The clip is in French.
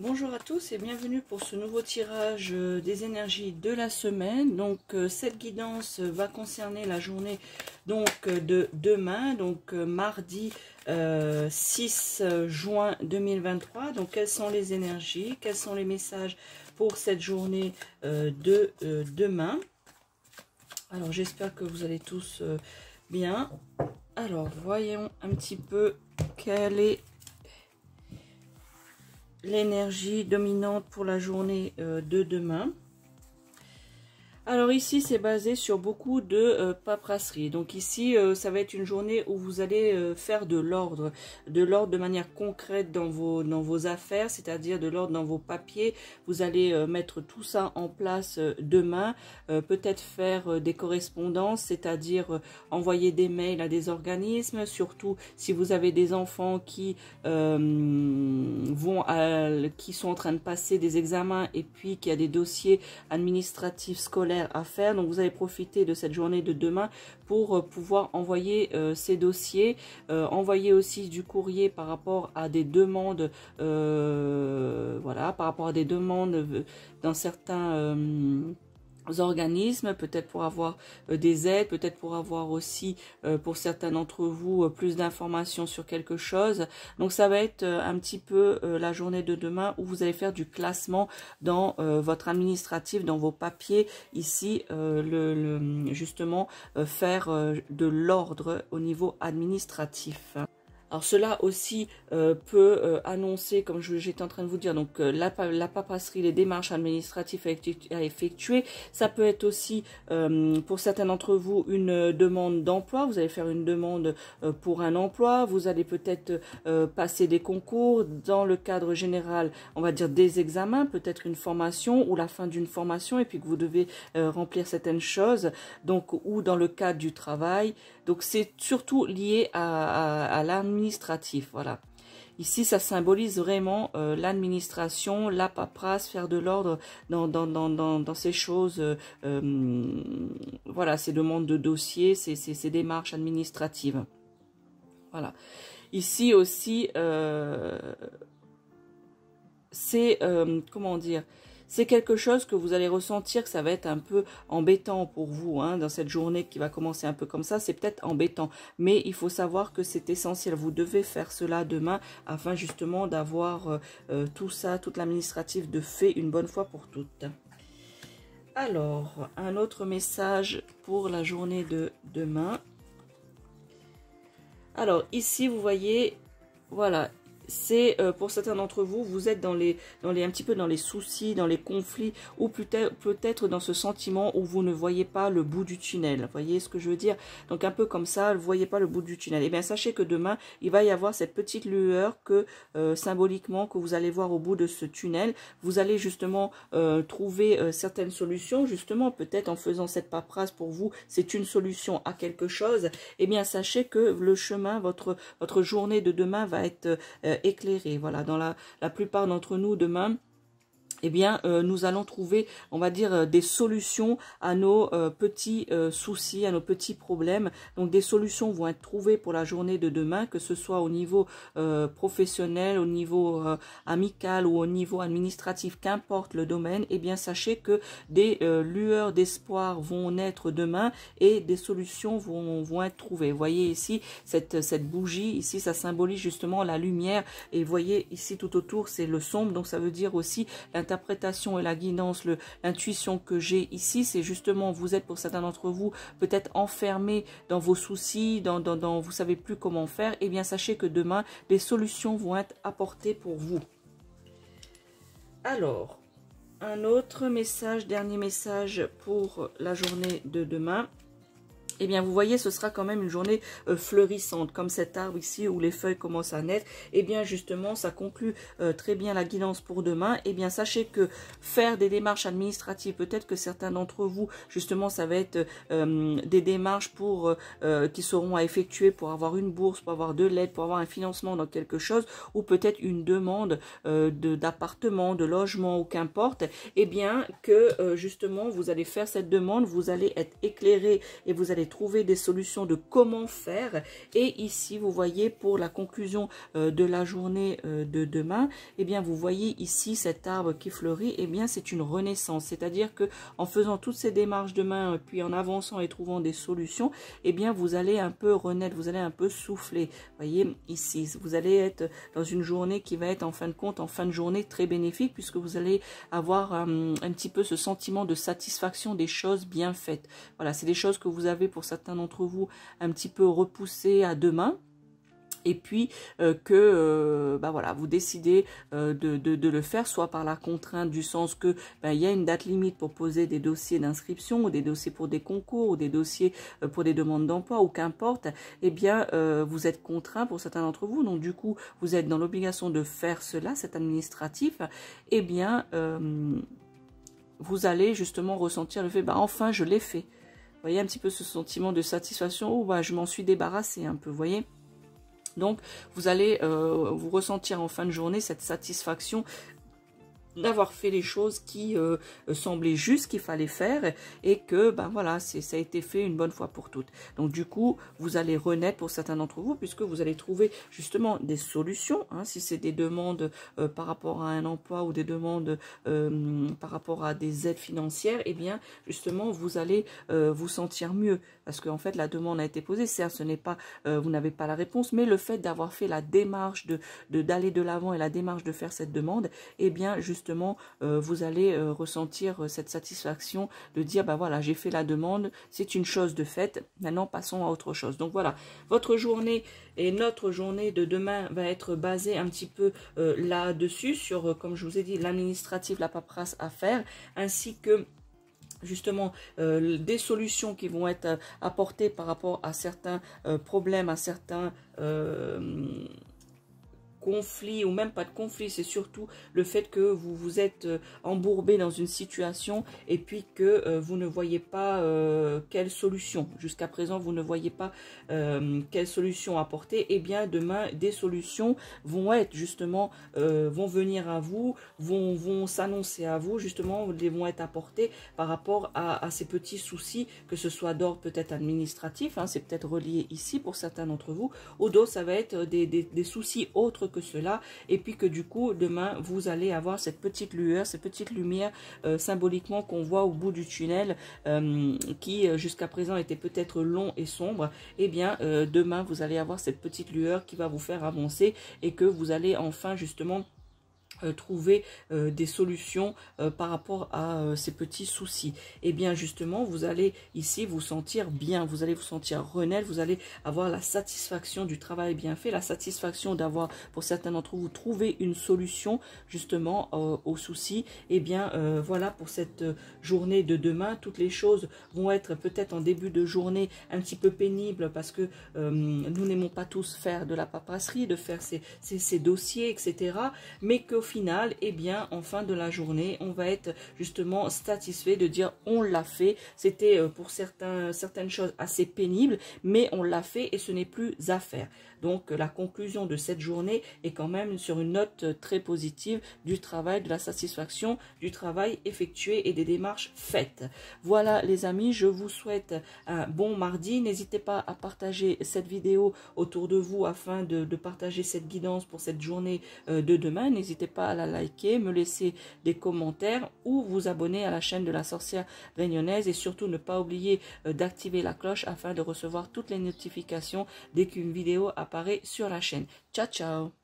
Bonjour à tous et bienvenue pour ce nouveau tirage des énergies de la semaine. Donc cette guidance va concerner la journée de demain, mardi 6 juin 2023. Donc quelles sont les énergies, quels sont les messages pour cette journée de demain. Alors j'espère que vous allez tous bien. Alors voyons un petit peu quelle est l'énergie dominante pour la journée de demain. Alors ici c'est basé sur beaucoup de paperasserie. Donc ici ça va être une journée où vous allez faire de l'ordre de manière concrète dans vos affaires, c'est-à-dire de l'ordre dans vos papiers. Vous allez mettre tout ça en place demain, peut-être faire des correspondances, c'est-à-dire envoyer des mails à des organismes, surtout si vous avez des enfants qui qui sont en train de passer des examens et puis qu'il y a des dossiers administratifs scolaires à faire. Donc vous allez profiter de cette journée de demain pour pouvoir envoyer ces dossiers, envoyer aussi du courrier par rapport à des demandes, voilà, par rapport à des demandes dans certains organismes, peut-être pour avoir des aides, peut-être pour avoir aussi pour certains d'entre vous plus d'informations sur quelque chose. Donc ça va être un petit peu la journée de demain où vous allez faire du classement dans votre administratif, dans vos papiers ici, justement faire de l'ordre au niveau administratif. Alors cela aussi peut annoncer, comme j'étais en train de vous dire, donc la paperasserie, les démarches administratives à effectuer. Ça peut être aussi pour certains d'entre vous une demande d'emploi. Vous allez faire une demande pour un emploi. Vous allez peut-être passer des concours dans le cadre général, on va dire des examens, peut-être une formation ou la fin d'une formation et puis que vous devez remplir certaines choses. Donc ou dans le cadre du travail. Donc c'est surtout lié à l'administratif, voilà. Ici, ça symbolise vraiment l'administration, la paperasse, faire de l'ordre dans ces choses, voilà, ces demandes de dossiers, ces démarches administratives. Voilà. Ici aussi, c'est, comment dire, c'est quelque chose que vous allez ressentir que ça va être un peu embêtant pour vous, hein, dans cette journée qui va commencer un peu comme ça. C'est peut-être embêtant, mais il faut savoir que c'est essentiel. Vous devez faire cela demain afin justement d'avoir tout ça, toute l'administratif de fait une bonne fois pour toutes. Alors, un autre message pour la journée de demain. Alors, ici, vous voyez, voilà. C'est pour certains d'entre vous, vous êtes un petit peu dans les soucis, dans les conflits, ou peut-être dans ce sentiment où vous ne voyez pas le bout du tunnel. Vous voyez ce que je veux dire? Donc un peu comme ça, vous ne voyez pas le bout du tunnel. Et bien sachez que demain, il va y avoir cette petite lueur que symboliquement que vous allez voir au bout de ce tunnel. Vous allez justement trouver certaines solutions, justement peut-être en faisant cette paperasse pour vous, c'est une solution à quelque chose. Et bien sachez que le chemin, votre journée de demain va être éclairé. Voilà, dans la plupart d'entre nous demain, eh bien, nous allons trouver, on va dire, des solutions à nos petits soucis, à nos petits problèmes. Donc, des solutions vont être trouvées pour la journée de demain, que ce soit au niveau professionnel, au niveau amical ou au niveau administratif, qu'importe le domaine. Eh bien, sachez que des lueurs d'espoir vont naître demain et des solutions vont être trouvées. Vous voyez ici, cette bougie, ici, ça symbolise justement la lumière. Et vous voyez ici, tout autour, c'est le sombre. Donc, ça veut dire aussi l'interprétation et la guidance, l'intuition que j'ai ici, c'est justement, vous êtes pour certains d'entre vous peut-être enfermés dans vos soucis, vous savez plus comment faire. Et bien sachez que demain, des solutions vont être apportées pour vous. Alors, un autre message, dernier message pour la journée de demain. Eh bien, vous voyez, ce sera quand même une journée fleurissante, comme cet arbre ici où les feuilles commencent à naître. Eh bien, justement, ça conclut très bien la guidance pour demain. Eh bien, sachez que faire des démarches administratives, peut-être que certains d'entre vous, justement, ça va être des démarches qui seront à effectuer pour avoir une bourse, pour avoir de l'aide, pour avoir un financement dans quelque chose, ou peut-être une demande d'appartement, de logement, ou qu'importe. Eh bien, que justement, vous allez faire cette demande, vous allez être éclairé et vous allez allez trouver des solutions de comment faire. Et ici, vous voyez, pour la conclusion de la journée de demain, eh bien, vous voyez ici cet arbre qui fleurit, eh bien, c'est une renaissance. C'est-à-dire que en faisant toutes ces démarches demain, puis en avançant et trouvant des solutions, eh bien, vous allez un peu renaître, vous allez un peu souffler. Vous voyez, ici, vous allez être dans une journée qui va être, en fin de compte, en fin de journée, très bénéfique, puisque vous allez avoir un petit peu ce sentiment de satisfaction des choses bien faites. Voilà, c'est des choses que vous avez, pour certains d'entre vous, un petit peu repoussées à demain. Et puis voilà, vous décidez de le faire, soit par la contrainte du sens que il y a une date limite pour poser des dossiers d'inscription, ou des dossiers pour des concours, ou des dossiers pour des demandes d'emploi, ou qu'importe, eh bien vous êtes contraint pour certains d'entre vous, donc du coup vous êtes dans l'obligation de faire cela, cet administratif, eh bien vous allez justement ressentir le fait, enfin je l'ai fait. Vous voyez un petit peu ce sentiment de satisfaction, où je m'en suis débarrassée un peu, vous voyez. Donc, vous allez vous ressentir en fin de journée cette satisfaction d'avoir fait les choses qui semblaient justes, qu'il fallait faire, et que voilà, ça a été fait une bonne fois pour toutes. Donc du coup, vous allez renaître pour certains d'entre vous, puisque vous allez trouver justement des solutions, hein, si c'est des demandes par rapport à un emploi, ou des demandes par rapport à des aides financières, eh bien justement vous allez vous sentir mieux, parce qu'en fait la demande a été posée. Certes, ce n'est pas vous n'avez pas la réponse, mais le fait d'avoir fait la démarche d'aller de l'avant, et la démarche de faire cette demande, eh bien justement vous allez ressentir cette satisfaction de dire voilà, j'ai fait la demande, c'est une chose de faite, maintenant passons à autre chose. Donc voilà, votre journée et notre journée de demain va être basée un petit peu là-dessus, sur comme je vous ai dit, l'administratif, la paperasse à faire, ainsi que justement des solutions qui vont être apportées par rapport à certains problèmes, à certains conflit, ou même pas de conflit, c'est surtout le fait que vous vous êtes embourbé dans une situation, et puis que vous ne voyez pas quelle solution, jusqu'à présent vous ne voyez pas quelle solution apporter. Et bien demain, des solutions vont être justement vont venir à vous, vont s'annoncer à vous, justement, vont être apportées par rapport à ces petits soucis, que ce soit d'ordre peut-être administratif, hein, c'est peut-être relié ici pour certains d'entre vous, ou d'autres ça va être des soucis autres que cela, et puis que du coup demain vous allez avoir cette petite lueur, cette petite lumière symboliquement qu'on voit au bout du tunnel, qui jusqu'à présent était peut-être long et sombre. Et bien demain vous allez avoir cette petite lueur qui va vous faire avancer, et que vous allez enfin justement trouver des solutions par rapport à ces petits soucis. Et bien justement, vous allez ici vous sentir bien, vous allez vous sentir renaître, vous allez avoir la satisfaction du travail bien fait, la satisfaction d'avoir, pour certains d'entre vous, trouvé une solution justement aux soucis. Et bien voilà, pour cette journée de demain, toutes les choses vont être peut-être en début de journée un petit peu pénibles, parce que nous n'aimons pas tous faire de la paperasserie, de faire ces dossiers, etc. Mais qu'au final, eh bien, en fin de la journée, on va être justement satisfait de dire on l'a fait. C'était pour certaines choses assez pénibles, mais on l'a fait et ce n'est plus à faire. Donc la conclusion de cette journée est quand même sur une note très positive du travail, de la satisfaction du travail effectué et des démarches faites. Voilà les amis, je vous souhaite un bon mardi. N'hésitez pas à partager cette vidéo autour de vous afin de partager cette guidance pour cette journée de demain. N'hésitez pas à la liker, me laisser des commentaires ou vous abonner à la chaîne de la sorcière réunionnaise, et surtout ne pas oublier d'activer la cloche afin de recevoir toutes les notifications dès qu'une vidéo apparaît sur la chaîne. Ciao ciao.